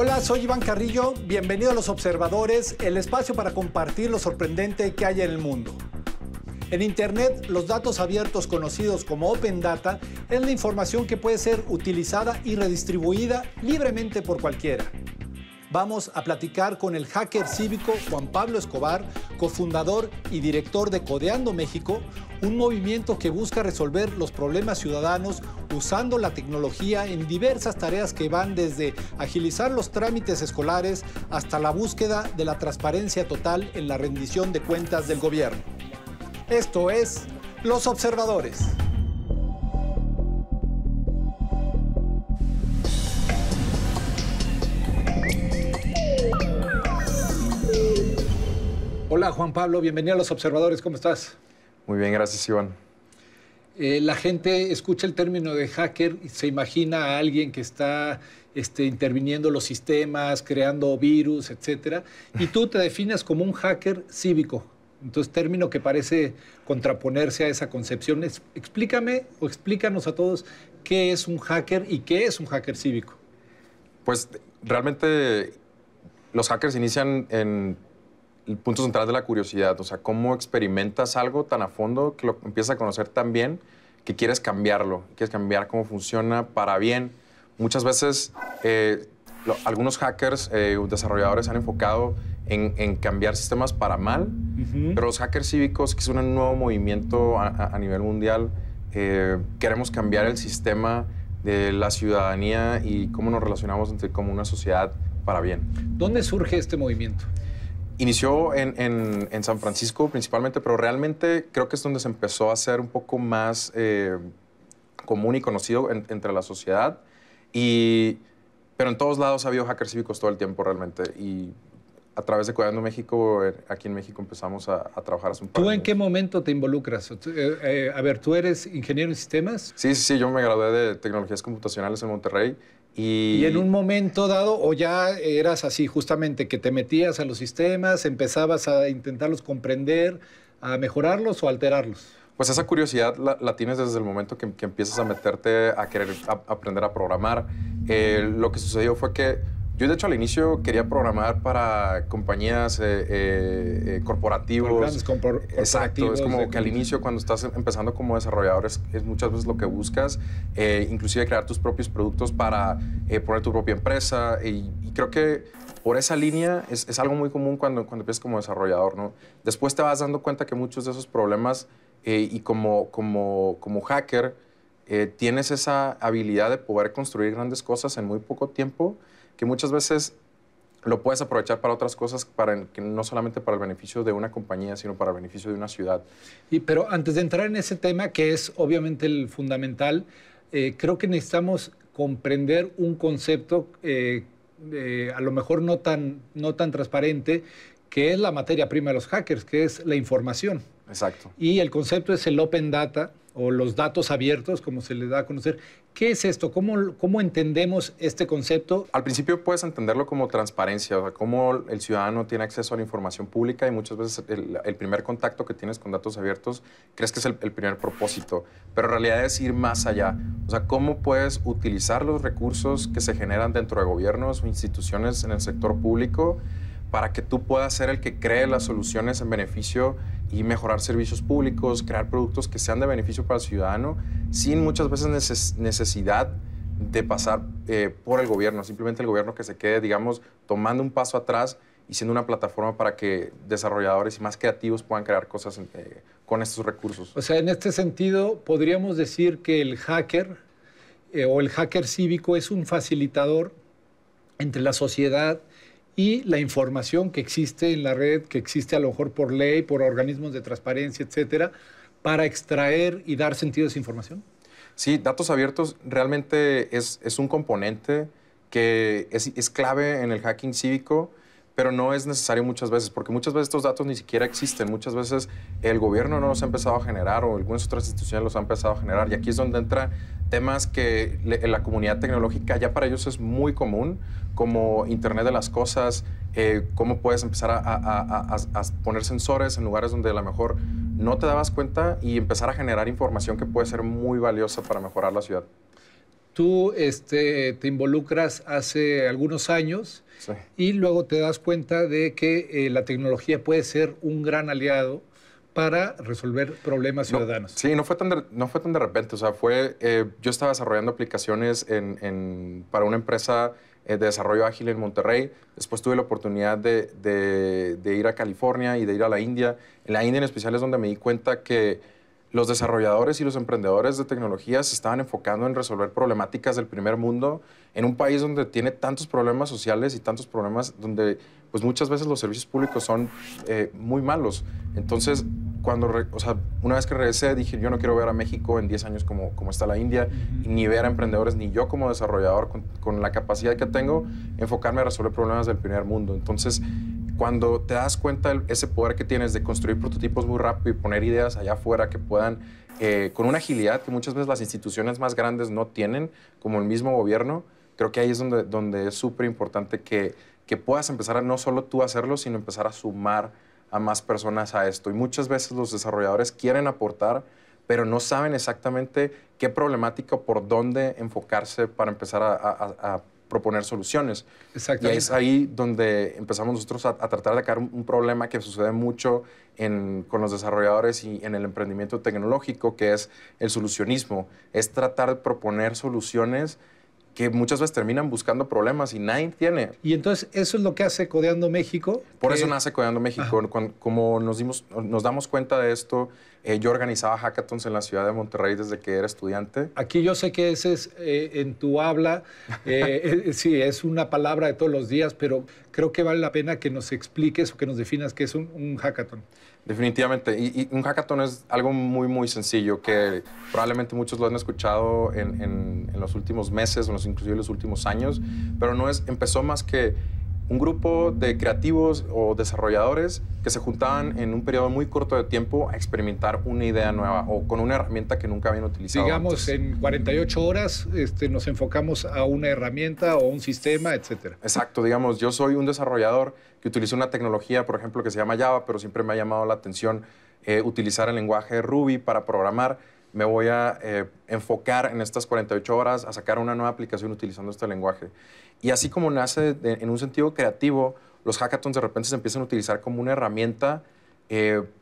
Hola, soy Iván Carrillo. Bienvenido a Los Observadores, el espacio para compartir lo sorprendente que hay en el mundo. En Internet, los datos abiertos conocidos como Open Data es la información que puede ser utilizada y redistribuida libremente por cualquiera. Vamos a platicar con el hacker cívico Juan Pablo Escobar, cofundador y director de Codeando México, un movimiento que busca resolver los problemas ciudadanos usando la tecnología en diversas tareas que van desde agilizar los trámites escolares hasta la búsqueda de la transparencia total en la rendición de cuentas del gobierno. Esto es Los Observadores. Hola Juan Pablo, bienvenido a Los Observadores, ¿cómo estás? Muy bien, gracias Iván. La gente escucha el término de hacker y se imagina a alguien que está interviniendo los sistemas, creando virus, etc. Y tú te defines como un hacker cívico. Entonces, término que parece contraponerse a esa concepción. Explícame o explícanos a todos qué es un hacker y qué es un hacker cívico. Pues realmente los hackers inician en el punto central de la curiosidad, o sea, cómo experimentas algo tan a fondo que lo empiezas a conocer tan bien que quieres cambiarlo, quieres cambiar cómo funciona para bien. Muchas veces algunos hackers, desarrolladores han enfocado en cambiar sistemas para mal, pero los hackers cívicos, que es un nuevo movimiento a nivel mundial, queremos cambiar el sistema de la ciudadanía y cómo nos relacionamos como una sociedad para bien. ¿Dónde surge este movimiento? Inició en San Francisco principalmente, pero realmente creo que es donde se empezó a hacer un poco más común y conocido entre la sociedad. Pero en todos lados ha habido hackers cívicos todo el tiempo realmente. Y a través de Codeando México, aquí en México empezamos a trabajar hace un par de ¿Tú en años. qué momento te involucras? A ver, ¿tú eres ingeniero en sistemas? Sí, yo me gradué de Tecnologías Computacionales en Monterrey. Y en un momento dado, o ya eras así, justamente, que te metías a los sistemas, empezabas a intentarlos comprender, a mejorarlos o alterarlos. Pues esa curiosidad la tienes desde el momento que empiezas a meterte a querer aprender a programar. Lo que sucedió fue que yo, de hecho, al inicio quería programar para compañías corporativos. Grandes corporativos. Exacto, es como que al inicio, cuando estás empezando como desarrollador, es muchas veces lo que buscas, inclusive crear tus propios productos para poner tu propia empresa. Y creo que por esa línea es algo muy común cuando empiezas como desarrollador, ¿no? Después te vas dando cuenta que muchos de esos problemas, y como hacker, tienes esa habilidad de poder construir grandes cosas en muy poco tiempo, que muchas veces lo puedes aprovechar para otras cosas, que no solamente para el beneficio de una compañía, sino para el beneficio de una ciudad. Pero antes de entrar en ese tema, que es obviamente el fundamental, creo que necesitamos comprender un concepto a lo mejor no tan transparente, que es la materia prima de los hackers, que es la información. Exacto. Y el concepto es el Open Data, o los datos abiertos, como se le da a conocer. ¿Qué es esto? ¿Cómo entendemos este concepto? Al principio puedes entenderlo como transparencia, o sea, cómo el ciudadano tiene acceso a la información pública, y muchas veces el primer contacto que tienes con datos abiertos crees que es el primer propósito, pero en realidad es ir más allá. O sea, cómo puedes utilizar los recursos que se generan dentro de gobiernos o instituciones en el sector público para que tú puedas ser el que cree las soluciones en beneficio y mejorar servicios públicos, crear productos que sean de beneficio para el ciudadano, sin muchas veces necesidad de pasar por el gobierno. Simplemente el gobierno que se quede, digamos, tomando un paso atrás y siendo una plataforma para que desarrolladores y más creativos puedan crear cosas con estos recursos. O sea, en este sentido, podríamos decir que el hacker o el hacker cívico es un facilitador entre la sociedad y la información que existe en la red, que existe a lo mejor por ley, por organismos de transparencia, etcétera, para extraer y dar sentido a esa información. Sí, datos abiertos realmente es un componente que es clave en el hacking cívico, pero no es necesario muchas veces, porque muchas veces estos datos ni siquiera existen. Muchas veces el gobierno no los ha empezado a generar, o algunas otras instituciones los han empezado a generar, y aquí es donde entra temas que en la comunidad tecnológica ya para ellos es muy común, como Internet de las cosas, cómo puedes empezar a poner sensores en lugares donde a lo mejor no te dabas cuenta y empezar a generar información que puede ser muy valiosa para mejorar la ciudad. tú te involucras hace algunos años Sí. y luego te das cuenta de que la tecnología puede ser un gran aliado para resolver problemas ciudadanos. Sí, no fue tan de repente. O sea, yo estaba desarrollando aplicaciones para una empresa de desarrollo ágil en Monterrey. Después tuve la oportunidad de ir a California y de ir a la India. En la India en especial es donde me di cuenta que los desarrolladores y los emprendedores de tecnología se estaban enfocando en resolver problemáticas del primer mundo en un país donde tiene tantos problemas sociales y tantos problemas donde pues muchas veces los servicios públicos son muy malos. Entonces, una vez que regresé dije, yo no quiero ver a México en 10 años como está la India, ni ver a emprendedores, ni yo como desarrollador con la capacidad que tengo, enfocarme a resolver problemas del primer mundo. Entonces, cuando te das cuenta ese poder que tienes de construir prototipos muy rápido y poner ideas allá afuera que puedan, con una agilidad que muchas veces las instituciones más grandes no tienen, como el mismo gobierno, creo que ahí es donde es súper importante que puedas empezar a no solo tú hacerlo, sino empezar a sumar a más personas a esto. Y muchas veces los desarrolladores quieren aportar, pero no saben exactamente qué problemática o por dónde enfocarse para empezar a proponer soluciones. Exactamente. Y es ahí donde empezamos nosotros a tratar de sacar un problema que sucede mucho con los desarrolladores y en el emprendimiento tecnológico, que es el solucionismo. Es tratar de proponer soluciones que muchas veces terminan buscando problemas y nadie tiene. Y entonces, eso es lo que hace Codeando México. Por eso nace Codeando México. Como nos damos cuenta de esto, yo organizaba hackathons en la ciudad de Monterrey desde que era estudiante. Aquí yo sé que ese es en tu habla, sí, es una palabra de todos los días, pero creo que vale la pena que nos expliques o que nos definas qué es un hackathon. Definitivamente. Y un hackathon es algo muy, muy sencillo que probablemente muchos lo han escuchado en los últimos meses, inclusive en los últimos años, pero empezó más que un grupo de creativos o desarrolladores que se juntaban en un periodo muy corto de tiempo a experimentar una idea nueva o con una herramienta que nunca habían utilizado Digamos, antes. en 48 horas nos enfocamos a una herramienta o un sistema, etcétera. Exacto. Digamos, yo soy un desarrollador que utiliza una tecnología, por ejemplo, que se llama Java, pero siempre me ha llamado la atención utilizar el lenguaje Ruby para programar. Me voy a enfocar en estas 48 horas a sacar una nueva aplicación utilizando este lenguaje. Y así como nace en un sentido creativo, los hackathons de repente se empiezan a utilizar como una herramienta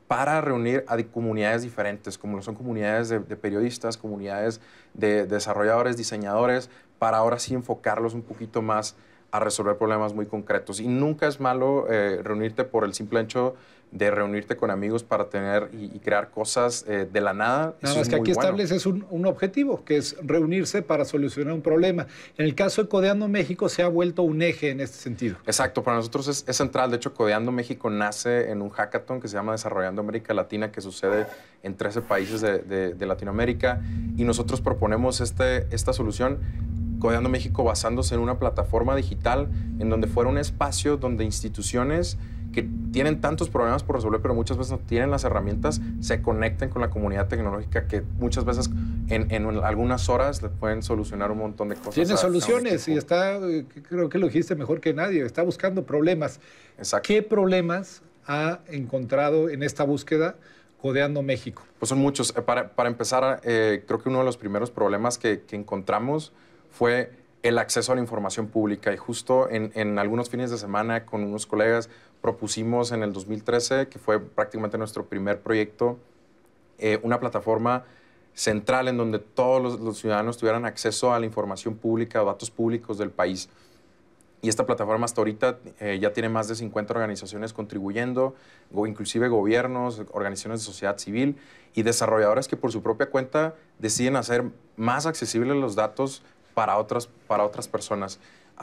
para reunir a comunidades diferentes, como son comunidades de periodistas, comunidades de desarrolladores, diseñadores, para ahora sí enfocarlos un poquito más a resolver problemas muy concretos. Y nunca es malo reunirte por el simple hecho de reunirte con amigos para tener y crear cosas de la nada. Nada más que aquí estableces un objetivo, que es reunirse para solucionar un problema. En el caso de Codeando México se ha vuelto un eje en este sentido. Exacto, para nosotros es central. De hecho, Codeando México nace en un hackathon que se llama Desarrollando América Latina, que sucede en 13 países de Latinoamérica. Y nosotros proponemos esta solución, Codeando México, basándose en una plataforma digital en donde fuera un espacio donde instituciones que tienen tantos problemas por resolver, pero muchas veces no tienen las herramientas, se conecten con la comunidad tecnológica que muchas veces en algunas horas le pueden solucionar un montón de cosas. Tiene soluciones y creo que lo dijiste mejor que nadie, está buscando problemas. Exacto. ¿Qué problemas ha encontrado en esta búsqueda Codeando México? Pues son muchos. Para empezar, creo que uno de los primeros problemas que encontramos fue el acceso a la información pública. Y justo en algunos fines de semana con unos colegas propusimos en el 2013, que fue prácticamente nuestro primer proyecto, una plataforma central en donde todos los ciudadanos tuvieran acceso a la información pública o datos públicos del país. Y esta plataforma hasta ahorita ya tiene más de 50 organizaciones contribuyendo, inclusive gobiernos, organizaciones de sociedad civil y desarrolladores que por su propia cuenta deciden hacer más accesibles los datos para otras personas.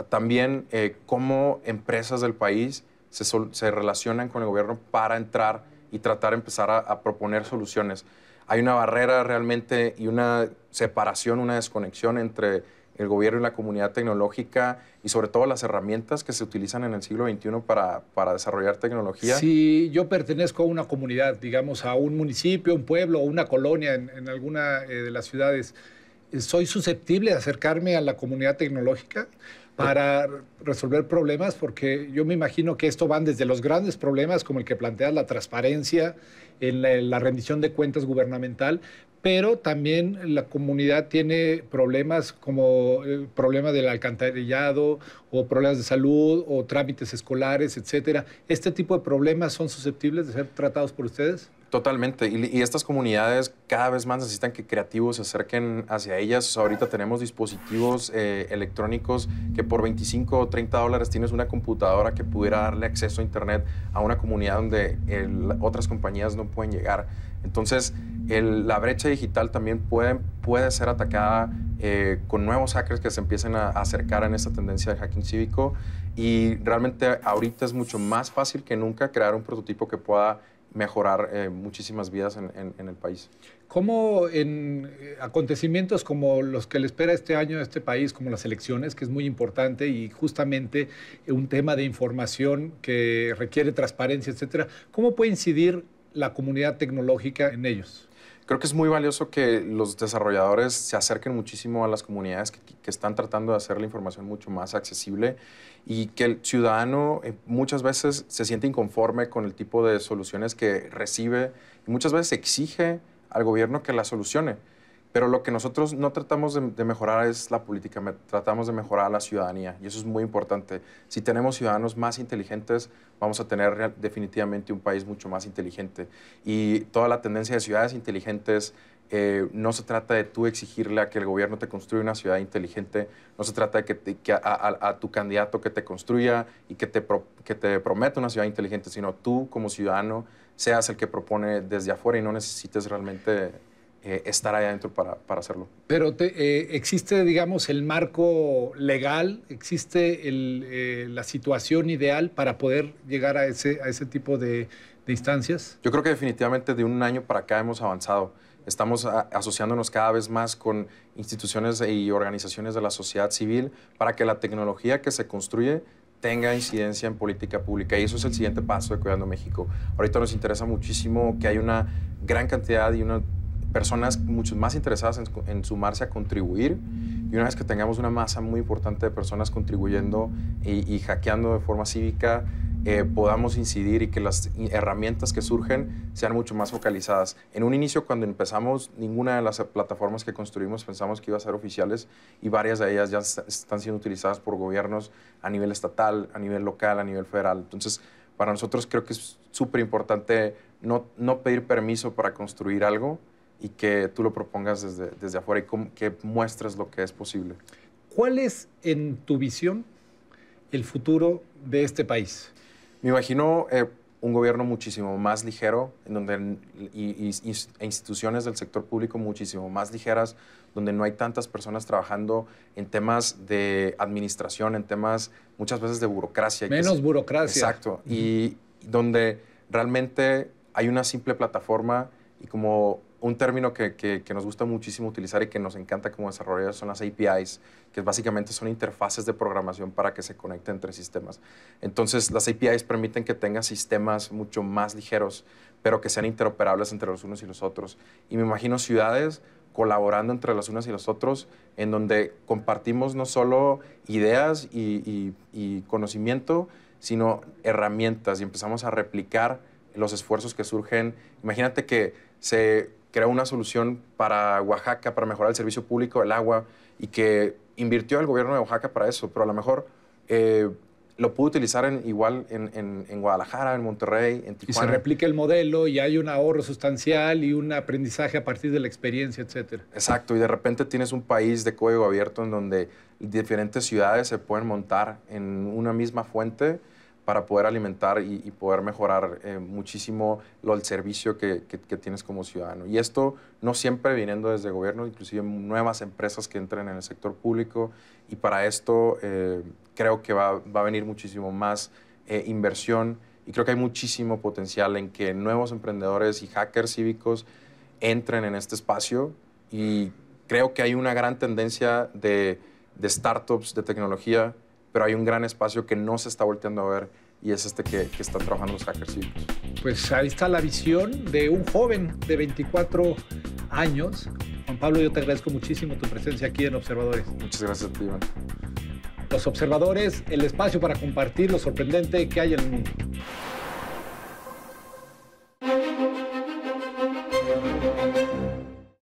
También cómo empresas del país se relacionan con el gobierno para entrar y tratar de empezar a proponer soluciones. Hay una barrera realmente y una separación, una desconexión entre el gobierno y la comunidad tecnológica y sobre todo las herramientas que se utilizan en el siglo XXI para desarrollar tecnología. Si yo pertenezco a una comunidad, digamos a un municipio, un pueblo o una colonia en alguna de las ciudades, ¿soy susceptible de acercarme a la comunidad tecnológica? para resolver problemas? Porque yo me imagino que esto van desde los grandes problemas como el que planteas, la transparencia en la rendición de cuentas gubernamental, pero también la comunidad tiene problemas como el problema del alcantarillado o problemas de salud o trámites escolares, etcétera. ¿Este tipo de problemas son susceptibles de ser tratados por ustedes? Totalmente. Y estas comunidades cada vez más necesitan que creativos se acerquen hacia ellas. Ahorita tenemos dispositivos electrónicos que por 25 o 30 dólares tienes una computadora que pudiera darle acceso a Internet a una comunidad donde otras compañías no pueden llegar. Entonces, la brecha digital también puede ser atacada con nuevos hackers que se empiecen a acercar en esta tendencia de hacking cívico. Y realmente ahorita es mucho más fácil que nunca crear un prototipo que pueda mejorar muchísimas vidas en el país. ¿Cómo en acontecimientos como los que le espera este año a este país, como las elecciones, que es muy importante y justamente un tema de información que requiere transparencia, etcétera, cómo puede incidir la comunidad tecnológica en ellos? Creo que es muy valioso que los desarrolladores se acerquen muchísimo a las comunidades que están tratando de hacer la información mucho más accesible y que el ciudadano muchas veces se siente inconforme con el tipo de soluciones que recibe y muchas veces exige al gobierno que la solucione. Pero lo que nosotros no tratamos de mejorar es la política, tratamos de mejorar a la ciudadanía y eso es muy importante. Si tenemos ciudadanos más inteligentes, vamos a tener definitivamente un país mucho más inteligente. Y toda la tendencia de ciudades inteligentes, no se trata de tú exigirle a que el gobierno te construya una ciudad inteligente, no se trata de que a tu candidato que te construya y que te prometa una ciudad inteligente, sino tú como ciudadano seas el que propone desde afuera y no necesites realmente estar ahí adentro para hacerlo. Pero existe, digamos, el marco legal, existe la situación ideal para poder llegar a ese tipo de instancias. Yo creo que definitivamente de un año para acá hemos avanzado. Estamos asociándonos cada vez más con instituciones y organizaciones de la sociedad civil para que la tecnología que se construye tenga incidencia en política pública. Y eso es el siguiente paso de Cuidando México. Ahorita nos interesa muchísimo que hay una gran cantidad y personas mucho más interesadas en sumarse a contribuir, y una vez que tengamos una masa muy importante de personas contribuyendo y hackeando de forma cívica, podamos incidir y que las herramientas que surgen sean mucho más focalizadas. En un inicio, cuando empezamos, ninguna de las plataformas que construimos pensamos que iba a ser oficiales y varias de ellas ya están siendo utilizadas por gobiernos a nivel estatal, a nivel local, a nivel federal. Entonces, para nosotros creo que es súper importante no pedir permiso para construir algo, y que tú lo propongas desde afuera y que muestres lo que es posible. ¿Cuál es, en tu visión, el futuro de este país? Me imagino un gobierno muchísimo más ligero, en donde, e instituciones del sector público muchísimo más ligeras, donde no hay tantas personas trabajando en temas de administración, en temas muchas veces de burocracia. Menos burocracia. Exacto. Y donde realmente hay una simple plataforma y como un término que nos gusta muchísimo utilizar y que nos encanta como desarrolladores son las APIs, que básicamente son interfaces de programación para que se conecten entre sistemas. Entonces, las APIs permiten que tengas sistemas mucho más ligeros, pero que sean interoperables entre los unos y los otros. Y me imagino ciudades colaborando entre los unos y los otros, en donde compartimos no solo ideas y conocimiento, sino herramientas y empezamos a replicar los esfuerzos que surgen. Imagínate que se creó una solución para Oaxaca, para mejorar el servicio público del agua, y que invirtió el gobierno de Oaxaca para eso, pero a lo mejor lo pudo utilizar igual en Guadalajara, en Monterrey, en Tijuana. Y se replica el modelo y hay un ahorro sustancial y un aprendizaje a partir de la experiencia, etcétera. Exacto, y de repente tienes un país de código abierto en donde diferentes ciudades se pueden montar en una misma fuente para poder alimentar y poder mejorar muchísimo el servicio que tienes como ciudadano. Y esto no siempre viniendo desde el gobierno, inclusive nuevas empresas que entren en el sector público, y para esto creo que va a venir muchísimo más inversión, y creo que hay muchísimo potencial en que nuevos emprendedores y hackers cívicos entren en este espacio, y creo que hay una gran tendencia de startups, de tecnología, pero hay un gran espacio que no se está volteando a ver, y es este que están trabajando los hackers cívicos. Pues ahí está la visión de un joven de 24 años. Juan Pablo, yo te agradezco muchísimo tu presencia aquí en Observadores. Muchas gracias a ti, Iván. Los Observadores, el espacio para compartir lo sorprendente que hay en el mundo.